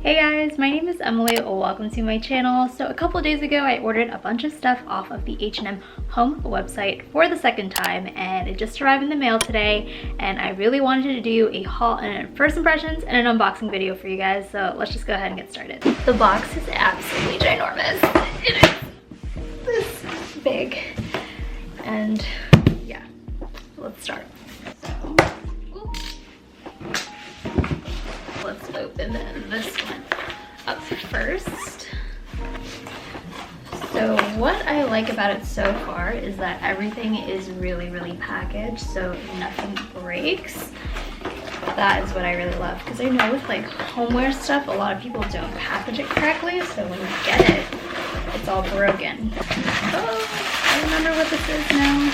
Hey guys, my name is Emily. Welcome to my channel. So a couple of days ago I ordered a bunch of stuff off of the H&M Home website for the second time, and it just arrived in the mail today, and I really wanted to do a haul and first impressions and an unboxing video for you guys, so let's just go ahead and get started. The box is absolutely ginormous. It is this big, and yeah, let's start. So let's open this one up first. So what I like about it so far is that everything is really packaged, so nothing breaks. That is what I really love, because I know with like homeware stuff, a lot of people don't package it correctly, so when you get it, it's all broken. Oh, I remember what this is now.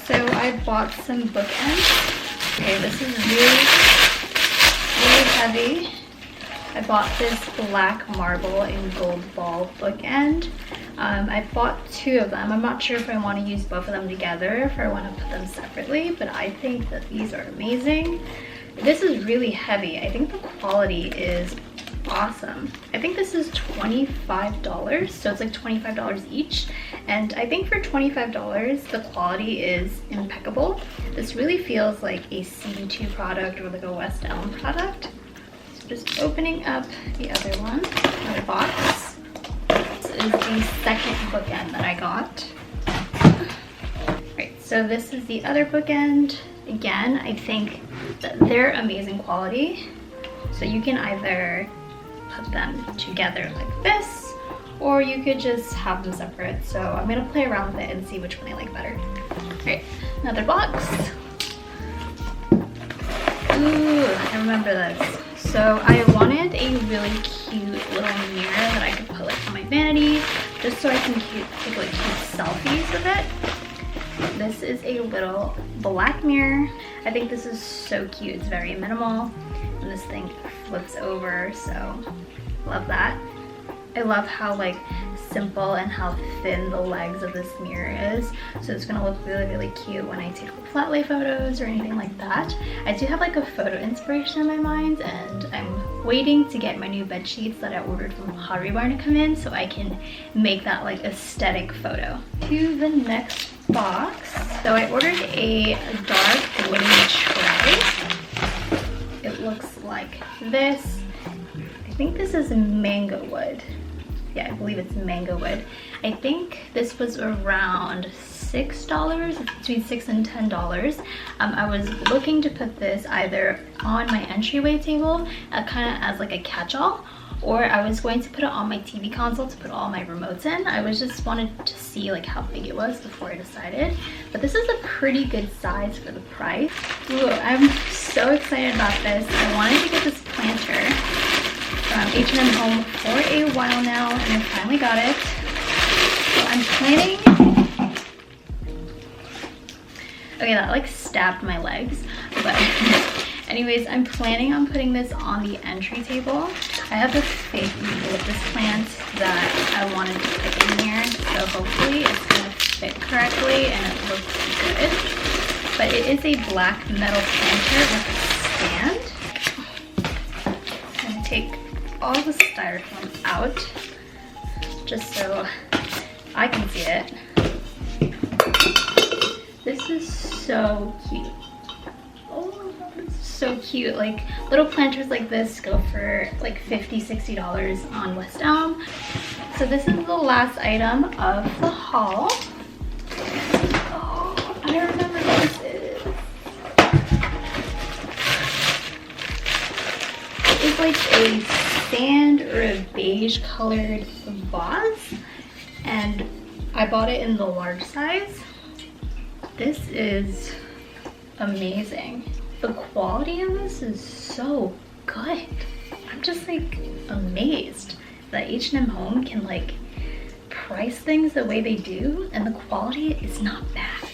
So I bought some bookends. Okay, this is really heavy. I bought this black marble and gold ball bookend. I bought two of them. I'm not sure if I want to use both of them together, if I want to put them separately, but I think that these are amazing. This is really heavy. I think the quality is awesome. I think this is $25, so it's like $25 each, and I think for $25 the quality is impeccable. This really feels like a CB2 product or like a West Elm product. So just opening up the other one, my box. This is the second bookend that I got. Right, so this is the other bookend. Again, I think that they're amazing quality, so you can either put them together like this, or you could just have them separate. So I'm gonna play around with it and see which one I like better. Alright, another box. Ooh, I remember this. So I wanted a really cute little mirror that I could put like on my vanity, just so I can take like cute selfies with it. This is a little black mirror. I think this is so cute. It's very minimal, and this thing flips over, so love that. I love how like simple and how thin the legs of this mirror is, so it's gonna look really cute when I take flat lay photos or anything like that. I do have like a photo inspiration in my mind, and I'm waiting to get my new bed sheets that I ordered from Hobby Barn to come in, so I can make that like aesthetic photo. To the next box. So I ordered a dark wooden tray. It looks like this. I think this is mango wood. Yeah, I believe it's mango wood. I think this was around $6, between $6 and $10. I was looking to put this either on my entryway table, kind of as like a catch-all, or I was going to put it on my TV console to put all my remotes in. I was just wanted to see like how big it was before I decided. But this is a pretty good size for the price. Ooh, I'm so excited about this. I wanted to get this planter from H&M Home for a while now, and I finally got it. So I'm planning... Okay, that like stabbed my legs, but anyways, I'm planning on putting this on the entry table. I have this fake eucalyptus plant that I wanted to put in here, so hopefully it's gonna fit correctly and it looks good. But it is a black metal planter with a stand. I'm gonna take all the styrofoam out just so I can see it. This is so cute. Oh, this is so cute. Like little planters like this go for like $50–60 on West Elm. So this is the last item of the haul. Oh, I remember what this is. It's like a sand or a beige colored vase, and I bought it in the large size. This is amazing. The quality of this is so good. I'm just like amazed that H&M Home can like price things the way they do, and the quality is not bad.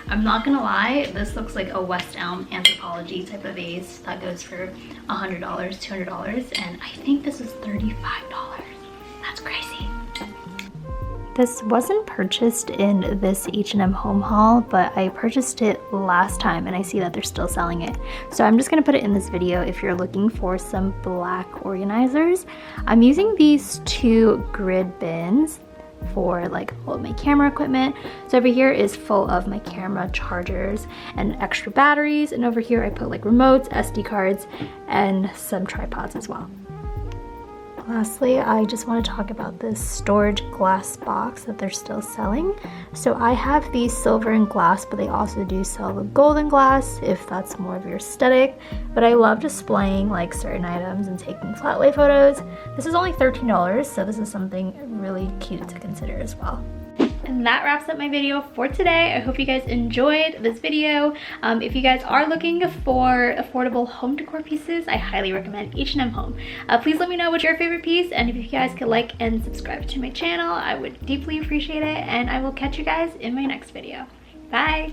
I'm not gonna lie, this looks like a West Elm Anthropologie type of vase that goes for $100, $200, and I think this is $35. That's crazy. This wasn't purchased in this H&M home haul, but I purchased it last time and I see that they're still selling it. So I'm just gonna put it in this video if you're looking for some black organizers. I'm using these 2 grid bins for like all of my camera equipment. So over here is full of my camera chargers and extra batteries, and over here I put like remotes, SD cards, and some tripods as well. Lastly, I just want to talk about this storage glass box that they're still selling. So I have the silver and glass, but they also do sell the golden glass if that's more of your aesthetic. But I love displaying like certain items and taking flat lay photos. This is only $13, so this is something really cute to consider as well. And that wraps up my video for today. I hope you guys enjoyed this video. If you guys are looking for affordable home decor pieces, I highly recommend H&M Home. Please let me know what's your favorite piece, and if you guys could like and subscribe to my channel, I would deeply appreciate it, and I will catch you guys in my next video. Bye!